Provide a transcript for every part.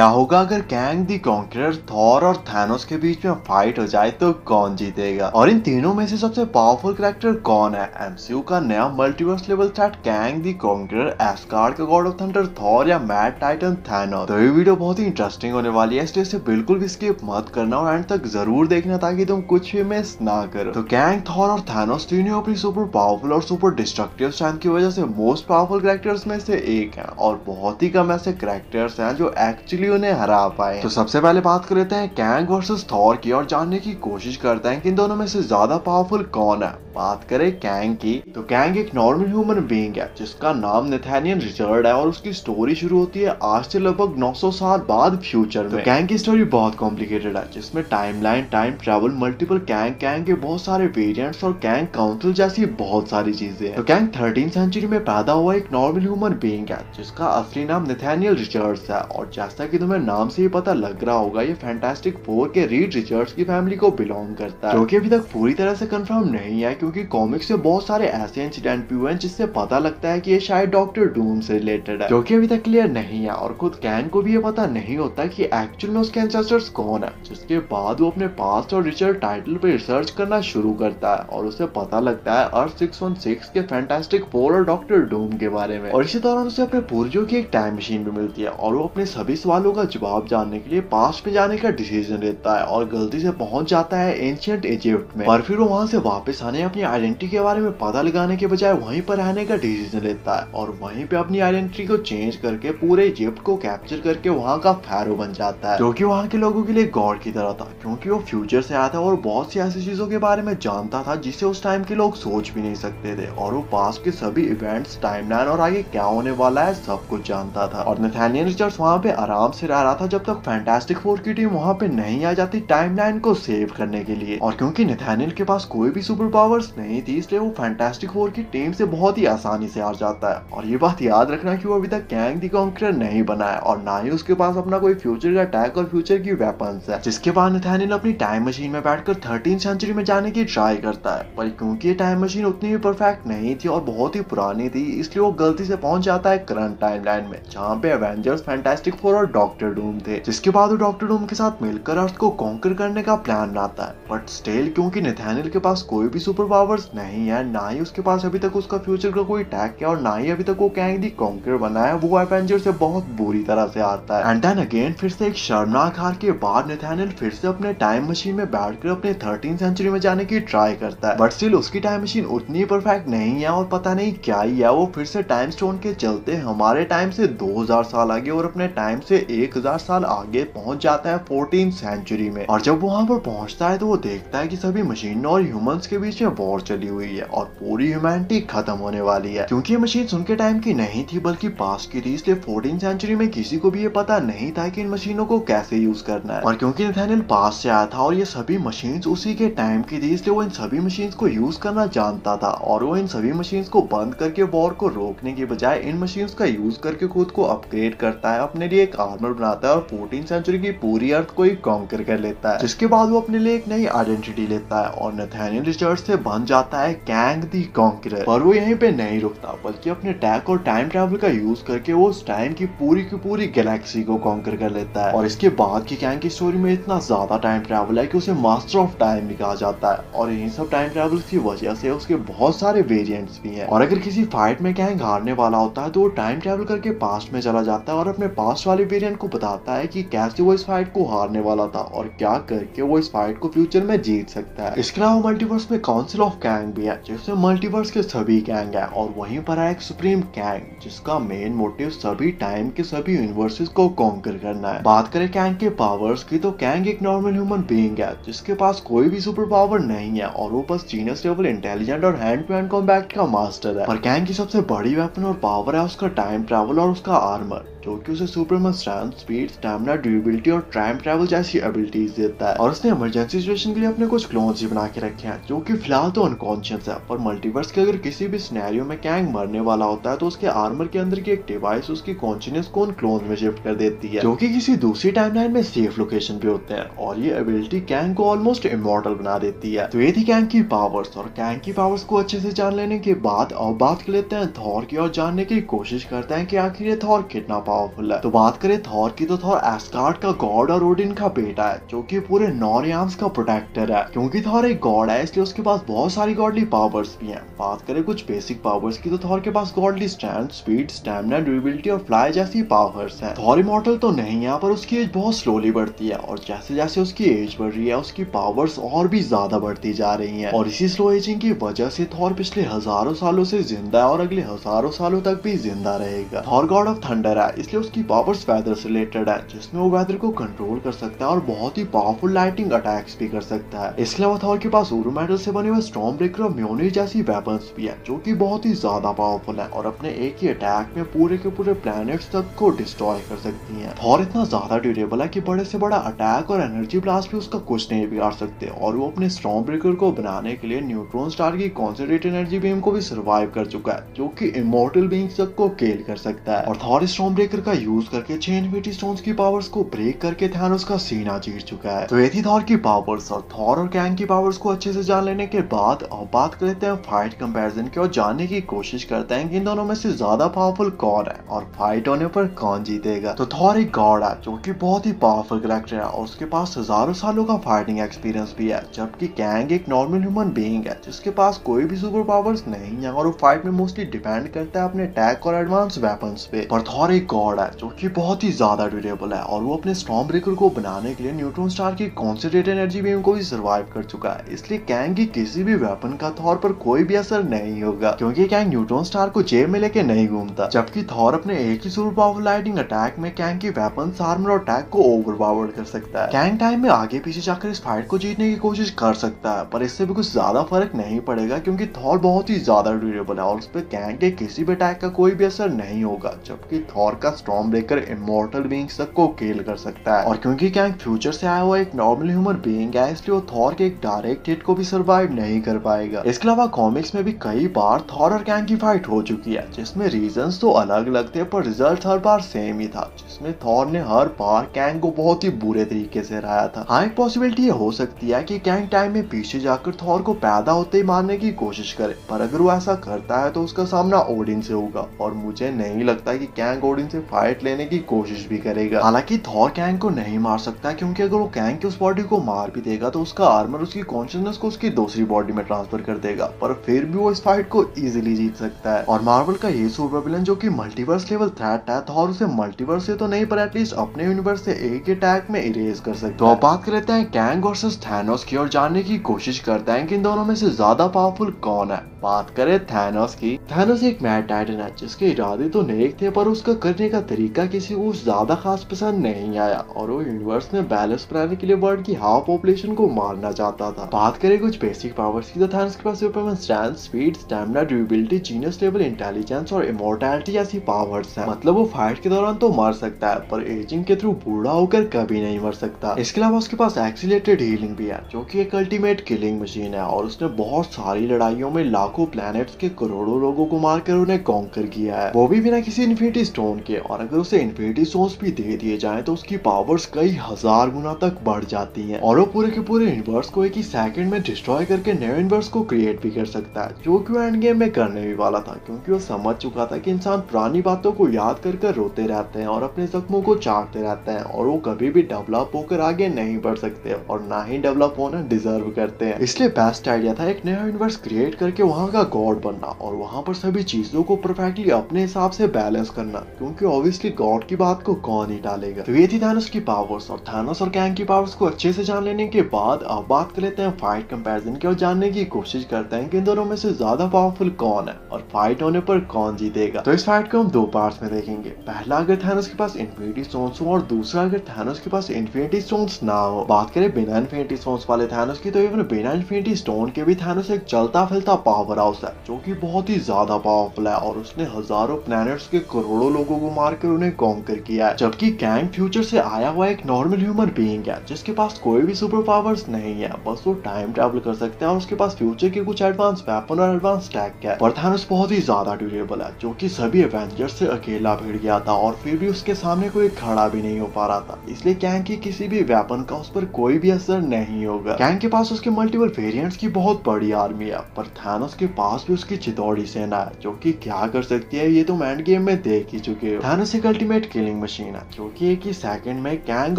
क्या होगा अगर कैंग द कॉन्करर, थॉर और थैनोस के बीच में फाइट हो जाए तो कौन जीतेगा? और इन तीनों में से सबसे पावरफुल कैरेक्टर कौन है? एमसीयू का नया multiverse level threat Kang the conqueror, Asgard का गॉड ऑफ थंडर थॉर या मैड टाइटन थैनोस? तो ये वीडियो बहुत ही इंटरेस्टिंग होने वाली है, इसलिए इसे बिल्कुल भी स्किप मत करना और एंड तक जरूर देखना ताकि तुम कुछ भी मिस ना करो। तो कैंग, थॉर और थैनोस तीनों अपनी सुपर पावरफुल और सुपर डिस्ट्रक्टिव स्ट्रेंथ की वजह से मोस्ट पावरफुल कैरेक्टर्स में से एक है और बहुत ही कम ऐसे कैरेक्टर्स हैं जो एक्चुअली उन्हें हरा पाए। तो सबसे पहले बात कर लेते हैं कैंग वर्सेस थॉर की और जानने की कोशिश करते हैं कि इन दोनों में से ज्यादा पावरफुल कौन है। बात करें कैंग की, तो कैंग एक नॉर्मल ह्यूमन बीइंग है जिसका नाम नथानियल रिचर्ड है और उसकी स्टोरी शुरू होती है आज से लगभग 900 साल बाद फ्यूचर में। तो कैंग की स्टोरी बहुत कॉम्प्लिकेटेड है जिसमें timeline, time travel, multiple Kang के बहुत सारे वेरिएंट्स और कैंग काउंसिल जैसी बहुत सारी चीजें हैं। तो कैंग 13th सेंचुरी में पैदा हुआ एक नॉर्मल ह्यूमन बीइंग है जिसका असली नाम नथानियल रिचर्ड्स है और जैसा कि तुम्हें नाम से ही पता लग रहा होगा ये फैंटास्टिक फोर के रीड रिचर्ड्स की फैमिली को बिलोंग करता है, जो कि अभी तक पूरी तरह से कंफर्म नहीं है क्योंकि कॉमिक्स से बहुत सारे ऐसे इंसिडेंट भी हुए हैं जिससे पता लगता है कि ये शायद डॉक्टर डूम से रिलेटेड है, जो कि अभी तक क्लियर नहीं है। और खुद कैंग को भी ये पता नहीं होता कि एक्चुअल में उसके एंसेस्टर्स कौन है, जिसके बाद वो अपने पास्ट और रिचर्ड टाइटल पे रिसर्च करना शुरू करता है और उसे पता लगता है अर्थ 616 के फैंटास्टिक फोर और डॉक्टर डूम के बारे में। और इसी दौरान उसे अपने पूर्वजों की एक टाइम मशीन भी मिलती है और वो अपने सभी सवालों का जवाब जानने के लिए पास्ट में जाने का डिसीजन लेता है और गलती से पहुंच जाता है एंशिएंट इजिप्ट में। और फिर वो वहां से वापस आने अपनी आइडेंटिटी के बारे में पता लगाने के बजाय वहीं पर रहने का डिसीजन लेता है और वहीं पे अपनी आइडेंटिटी को चेंज करके पूरे इजिप्ट को कैप्चर करके वहां का फैरो बन जाता है, जो कि वहां के लोगों के लिए गॉड की तरह था क्योंकि वो फ्यूचर से आया था और बहुत सी ऐसी चीजों के बारे में जानता था जिसे उस टाइम के लोग सोच भी नहीं सकते थे। और वो पास्ट के सभी इवेंट्स, टाइमलाइन और आगे क्या होने वाला है सब कुछ जानता था। और नथानियल रिचर्ड्स वहां पे आराम से रह रहा था जब तक फैंटास्टिक फोर की टीम वहां पे नहीं आ जाती टाइमलाइन को सेव करने के लिए। और क्योंकि नथानियल के पास कोई भी सुपर पावर्स नहीं थी इसलिए वो फैंटास्टिक फोर की टीम से बहुत ही आसानी से हार जाता है। और ये बात याद रखना कि वो अभी तक कैंग द कॉन्करर नहीं बना है और ना ही उसके पास अपना कोई फ्यूचर का अटैक और फ्यूचर की वेपन्स है, जिसके बाद नथानियल अपनी टाइम मशीन में बैठकर 13th सेंचुरी में जाने की ट्राई करता है। पर क्योंकि ये टाइम मशीन उतनी भी परफेक्ट नहीं थी और बहुत ही पुरानी थी इसलिए वो गलती से पहुंच जाता है करंट टाइमलाइन में जहाँ पे एवेंजर्स, फैंटास्टिक फोर और डॉक्टर डूम थे, जिसके बाद वो डॉक्टर डूम के साथ मिलकर अर्थ को कॉन्कर करने का प्लान बनाता है। बट स्टिल क्योंकि नथानियल के पास कोई भी सुपर पावर्स नहीं है, ना ही उसके पास अभी तक उसका फ्यूचर का कोई अटैक है और ना ही अभी तक वो कैंग द कॉन्करर बना है, वो एवेंजर से बहुत बुरी तरह से हारता है। एंड देन अगेन फिर से एक शर्मनाक हार के बाद नथानियल फिर से अपने टाइम मशीन में बैठकर अपने 13th सेंचुरी में जाने की ट्राई करता है। बट स्टिल उसकी टाइम मशीन उतनी परफेक्ट नहीं है और पता नहीं क्या ही है, वो फिर से टाइम स्टोन के चलते हमारे टाइम से 2000 साल आगे और अपने टाइम से 1000 साल आगे पहुंच जाता है 14th सेंचुरी में। और जब वहां पर पहुंचता है तो वो देखता है कि सभी मशीनों और ह्यूमंस के बीच में वॉर चली हुई है और पूरी ह्यूमैनिटी खत्म होने वाली है। क्योंकि ये मशीन उनके टाइम की नहीं थी बल्कि पास्ट की थी, इसलिए 14th सेंचुरी में किसी को भी ये पता नहीं था कि इन मशीनों को कैसे यूज करना है। और क्योंकि नथानियल पास्ट से आया था और ये सभी मशीन्स उसी के टाइम की थी इसलिए वो इन सभी मशीन्स को यूज करना जानता था और वो इन सभी मशीन्स को बंद करके वॉर को रोकने की बजाय इन मशीन्स का यूज करके खुद को अपग्रेड करता है, अपने लिए एक आर्मर बनाता है और 14th सेंचुरी की पूरी अर्थ को ही कॉन्कर कर लेता है, जिसके बाद वो अपने लिए एक नई आइडेंटिटी लेता है और नथानियल रिचर्ड्स से बन जाता है कैंग द कॉन्करर। पर वो यहीं पे नहीं रुकता बल्कि अपने टैक और टाइम ट्रैवल का यूज करके वो उस टाइम की पूरी गैलेक्सी को कॉन्कर कर लेता है। और इसके बाद की कैंग की स्टोरी में इतना ज्यादा टाइम ट्रैवल है कि उसे मास्टर ऑफ टाइम भी कहा जाता है और इन सब टाइम ट्रैवल की वजह से उसके बहुत सारे वेरिएंट्स भी हैं। और अगर किसी फाइट में कैंग हारने वाला होता है तो वो टाइम ट्रैवल करके पास्ट में चला जाता है और अपने पास्ट वाले वेरिएंट को बताता है कि कैसे वो इस फाइट को हारने वाला था और क्या करके वो इस फाइट को फ्यूचर में जीत सकता है। इसके अलावा मल्टीवर्स में काउंसिल ऑफ कैंग भी है जिसमें मल्टीवर्स के सभी कैंग है और वहीं पर है एक सुप्रीम कैंग जिसका मेन मोटिव सभी टाइम के सभी यूनिवर्सेस को कॉन्कर करना है। बात करें कैंग के पावर्स की तो कैंग एक नॉर्मल ह्यूमन बीइंग है जिसके पास कोई भी सुपर पावर नहीं है और वो बस जीनियस लेवल इंटेलिजेंट और हैंड टू हैंड कॉम्बैट का मास्टर है। पर कैंग की सबसे बड़ी वेपन और पावर है उसका टाइम ट्रैवल और उसका आर्मर, जो कि उसे Superman strength, speed, stamina, durability और टाइम ट्रैवल जैसी एबिलिटीज देता है। और उसने इमरजेंसी सिचुएशन के लिए अपने कुछ क्लोन्स भी बना के रखे हैं जो कि फिलहाल तो अनकॉन्शियस है। पर मल्टीवर्स के अगर किसी भी सिनेरियो में कैंग मरने वाला होता है तो उसके आर्मर के अंदर की एक डिवाइस उसकी कॉन्शियसनेस को उन क्लोन्स में शिफ्ट कर देती है, जो कि किसी दूसरी टाइमलाइन में सेफ लोकेशन पे होते हैं। और ये एबिलिटी कैंग को ऑलमोस्ट इमॉर्टल बना देती है। तो ये थी कैंग की पावर्स। और कैंग की पावर्स को अच्छे से जान लेने के बाद अब बात कर लेते हैं थॉर की और जानने की कोशिश करते हैं कि आखिर ये थॉर कितना पावरफुल है। तो बात करें थॉर की, तो थॉर एस्गार्ड का गॉड और ओडिन का बेटा है, जो कि पूरे नॉर्थ का प्रोटेक्टर है। क्योंकि थॉर एक गॉड है, इसलिए उसके पास बहुत सारी गॉडली पावर्स भी हैं। बात करें कुछ बेसिक पावर्स की, तो थॉर के पास godly strength, speed, stamina, durability और फ्लाई जैसी पावर्स हैं। थॉर इमॉर्टल तो नहीं है, पर उसकी एज बहुत स्लोली बढ़ती है, और जैसे जैसे उसकी एज बढ़ रही है उसकी पावर्स और भी ज्यादा बढ़ती जा रही हैं। और इसी स्लो एजिंग की वजह से थॉर पिछले हजारों सालों से जिंदा है और अगले हजारों सालों तक भी जिंदा रहेगा। थॉर गॉड ऑफ थंडर है, इसलिए उसकी पावर्स वेदर से रिलेटेड है, जिसमें वो वेदर को कंट्रोल कर सकता है और बहुत ही पावरफुल लाइटिंग अटैक्स भी कर सकता है। इसके अलावा थॉर के पास उरू मेटल से बने हुए स्टॉर्म ब्रेकर और म्योनिर जैसी वेपन्स भी है, जो कि बहुत ही ज्यादा पावरफुल है और अपने एक ही अटैक में पूरे के पूरे प्लैनेट्स तक को डिस्ट्रॉय कर सकती है। थॉर इतना ज्यादा ड्यूरेबल है कि बड़े से बड़ा अटैक और एनर्जी ब्लास्ट भी उसका कुछ नहीं बिगाड़ सकते, और वो अपने स्टॉर्म ब्रेकर को बनाने के लिए न्यूट्रॉन स्टार की कॉन्सेंट्रेटेड एनर्जी बीम को भी सर्वाइव कर चुका है, जो कि इमॉर्टल बीइंग्स तक को किल कर सकता है। और थॉर स्टॉर्म ब्रेकर का यूज करके 6 इन्फिनिटी स्टोन्स की पावर्स को ब्रेक करके थानोस का सीना चीर चुका है। तो ये थी थॉर की पावर्स। और थॉर और कैंग की पावर्स को अच्छे से जान लेने के बाद अब बात करते हैं फाइट कंपैरिजन की, और जानने की कोशिश करते हैं कि इन दोनों में से ज्यादा पावरफुल कौन है और फाइट होने पर कौन जीतेगा। तो थॉर एक गॉड है, जो कि बहुत ही पावरफुल कैरेक्टर है और उसके पास हजारों सालों का फाइटिंग एक्सपीरियंस भी है, जबकि कैंग एक नॉर्मल ह्यूमन बीइंग है जिसके पास कोई भी सुपर पावर्स नहीं है और वो फाइट में मोस्टली डिपेंड करता है अपने अटैक और एडवांस वेपन्स पे। पर थॉर एक गॉड है, जो कि बहुत ही ज्यादा ड्यूरेबल है, और वो अपने स्टॉर्म ब्रेकर को बनाने के लिए न्यूट्रॉन स्टार की कॉन्सेंट्रेटेड एनर्जी बीम को भी सर्वाइव कर चुका है। इसलिए कैंग की किसी भी वेपन का थॉर पर कोई भी असर नहीं होगा, क्योंकि कैंग न्यूट्रॉन स्टार को जेब में लेके नहीं घूमता। जबकि थॉर अपने एक ही सुपर पावरफुल लाइटिंग अटैक में कैंग की वेपन्स, आर्मर और अटैक को ओवरपावर्ड कर सकता है। कैंग टाइम में आगे पीछे जाकर इस फाइट को जीतने की कोशिश कर सकता है, पर इससे भी कुछ ज्यादा फर्क नहीं पड़ेगा, क्योंकि थॉर बहुत ही ज्यादा ड्यूरेबल है और उस पर कैंग के किसी भी अटैक का कोई भी असर नहीं होगा। जबकि थॉर का स्टॉर्म ब्रेकर इमॉर्टल बीइंग्स तक को किल कर सकता है, और क्योंकि कैंग फ्यूचर से आया हुआ एक नॉर्मल ह्यूमन बीइंग है, इसलिए वो थॉर के एक डायरेक्ट हिट को भी सर्वाइव नहीं कर पाएगा। इसके अलावा कॉमिक्स में भी कई बार थॉर और कैंग की फाइट हो चुकी है, जिसमें रीजंस तो अलग अलग थे पर रिजल्ट हर बार सेम ही था, जिसमें थॉर ने हर बार कैंग को बहुत ही बुरे तरीके से हराया था। हाँ, एक पॉसिबिलिटी ये हो सकती है कि कैंग टाइम में पीछे जाकर थॉर को पैदा होते ही मारने की कोशिश करे, पर अगर वो ऐसा करता है तो उसका सामना ओडिन से होगा, और मुझे नहीं लगता कि कैंग ओडिन से फाइट लेने की कोशिश भी करेगा। हालांकि थॉर कैंग को नहीं मार सकता, क्योंकि अगर वो कैंग की उस बॉडी को मार भी देगा तो उसका आर्मर उसकी कॉन्शियसनेस को उसकी दूसरी बॉडी में ट्रांसफर कर देगा, पर फिर भी वो इस फाइट को इजीली जीत सकता है। और मार्वल का ये सुपर विलन जो कि मल्टीवर्स लेवल थ्रेट है, थॉर उसे मल्टीवर्स से तो नहीं पर एटलीस्ट अपने यूनिवर्स से एक ही अटैक में इरेज कर सकता है। तो अब बात करते हैं कैंग वर्सेस थैनोस की, और जानने की कोशिश करते हैं कि इन दोनों में से ज्यादा पावरफुल कौन है। बात करें थैनोस की, थैनोस एक मैड टाइटन है जिसके इरादे तो नेक थे, पर उसका करने का तरीका किसी को ज्यादा खास पसंद नहीं आया, और वो यूनिवर्स में बैलेंस बनाने के लिए वर्ल्ड की हाफ पॉपुलेशन को मारना चाहता था। बात करें कुछ बेसिक पावर्स की, तो थैनोस के पास superman strength, speed, stamina, durability, genius level intelligence और इमॉर्टैलिटी जैसी पावर्स हैं। मतलब वो फाइट के दौरान तो मर सकता है, पर एजिंग के थ्रू बूढ़ा होकर कभी नहीं मर सकता। इसके अलावा उसके पास एक्सीलरेटेड हीलिंग भी है, जो कि एक अल्टीमेट किलिंग मशीन है, और उसने बहुत सारी लड़ाइयों में लाखों प्लैनेट्स के करोड़ों लोगों को मारकर उन्हें कॉन्कर किया है, वो भी बिना किसी इन्फिनिटी स्टोन के। और अगर उसे इन्फिनिटी स्टोन्स भी दे दिए जाएं तो उसकी पावर्स कई हजार गुना तक बढ़ जाती हैं, और वो पूरे के पूरे यूनिवर्स को एक ही सेकंड में डिस्ट्रॉय करके नए यूनिवर्स को क्रिएट भी कर सकता है, जो कि वो एंड गेम में करने भी वाला था, क्योंकि वो समझ चुका था कि इंसान पुरानी बातों को याद कर कर रोते रहते हैं और अपने जख्मों को चाटते रहते हैं, और वो कभी भी डेवलप होकर आगे नहीं बढ़ सकते और ना ही डेवलप होना डिजर्व करते हैं। इसलिए बेस्ट आइडिया था एक नया यूनिवर्स क्रिएट करके वहाँ का गॉड बनना, और वहाँ पर सभी चीजों को परफेक्टली अपने हिसाब से बैलेंस करना, क्योंकि ऑब्वियसली गॉड की बात को कौन ही टालेगा। तो ये थी थैनोस की पावर्स, और थैनोस और कैंग की पावर्स को अच्छे से जान लेने के बाद अब बात कर लेते हैं फाइट कंपैरिजन की, और जानने की कोशिश करते हैं कि इन दोनों में से ज्यादा पावरफुल कौन है और फाइट होने पर कौन जीतेगा। तो इस फाइट को हम दो पार्ट्स में देखेंगे। पहला, अगर थैनोस के पास इन्फिनिटी स्टोन्स हो, और दूसरा, अगर थैनोस के पास इन्फिनिटी स्टोन्स ना हो। बात करें बिना इन्फिनिटी स्टोन्स वाले थैनोस की, तो इवन बिना इन्फिनिटी स्टोन के भी थैनोस एक चलता फिरता पावर हाउस है, जो कि बहुत ही ज्यादा पावरफुल है, और उसने हजारों प्लैनेट्स के करोड़ों लोगों को मारकर उन्हें कॉन्कर किया है। जबकि कैंग फ्यूचर से आया हुआ एक नॉर्मल ह्यूमन बीइंग है, जिसके पास कोई भी सुपर पावर्स नहीं है, बस वो टाइम ट्रैवल कर सकते हैं और उसके पास फ्यूचर के कुछ एडवांस वेपन और एडवांस टैक है। पर थैनोस बहुत ही ज्यादा ड्यूरेबल है, जो कि सभी एवेंजर्स से अकेला भिड़ गया था, और फिर भी उसके सामने कोई खड़ा भी नहीं हो पा रहा था, इसलिए कैंग की किसी भी वेपन का उस पर कोई भी असर नहीं होगा। कैंग के पास उसके मल्टीपल वेरिएंट्स की बहुत बड़ी आर्मी है, पर थैनोस के पास भी उसकी चितौड़ी सेना है, जो कि क्या कर सकती है ये तुम एंड गेम में देख ही चुके हो। हो। थानोस एक अल्टीमेट किलिंग मशीन है जो कि एक ही सेकंड में कैंग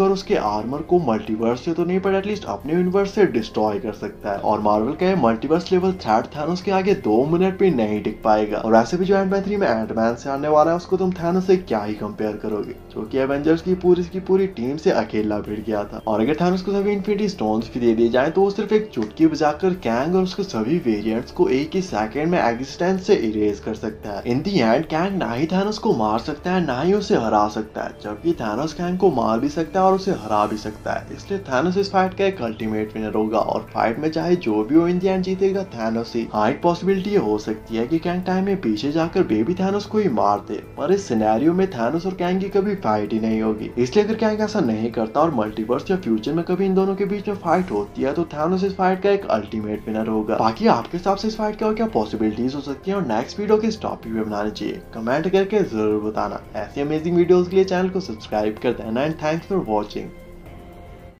और उसके आर्मर को मल्टीवर्स से तो नहीं पर एटलीस्ट अपने यूनिवर्स से डिस्ट्रॉय कर सकता है। और मार्वल का मल्टीवर्स लेवल थ्रेट थानोस के आगे 2 मिनट भी नहीं टिक पाएगा। और वैसे भी जो एंटमैन 3 में एंटमैन से आने वाला है उसको तुम थानोस से क्या ही कंपेयर करोगे, जो कि एवेंजर्स की पूरी टीम से अकेला भिड़ गया था। और अगर थानोस को सभी इन्फिनिटी स्टोन्स भी दे दिए जाए तो वो सिर्फ एक चुटकी बजाकर कैंग और उसके सभी वेरिएंट्स को एक ही सेकंड में एग्जिस्टेंस से इरेज कर सकता है। इन दी एंड कैंग ना ही थानोस को मार सकता है ना ही उसे हरा सकता है, जबकि थानोस कैंग को मार भी सकता है और उसे हरा भी सकता है। इसलिए थानोस इस फाइट का एक अल्टीमेट विनर होगा और फाइट में चाहे जो भी हो इन दी एंड जीतेगा थानोस ही। हाँ, एक पॉसिबिलिटी ये हो सकती है कि कैंग टाइम में पीछे जाकर बेबी थानोस को ही मार दे, पर इस सिनेरियो में थानोस और कैंग की कभी फाइट ही नहीं होगी। इसलिए अगर कैंग ऐसा नहीं करता और मल्टीवर्स या फ्यूचर में कभी इन दोनों के बीच में फाइट होती है तो थानोस इस फाइट का एक अल्टीमेट विनर होगा। बाकी आपके हिसाब से इस फाइट का और क्या पॉसिबिलिटीज हो सकती है और नेक्स्ट वीडियो किस टॉपिक पे बनानी चाहिए, कमेंट करके जरूर बताना। ऐसी अमेजिंग वीडियोस के लिए चैनल को सब्सक्राइब कर देना एंड थैंक्स फॉर वॉचिंग।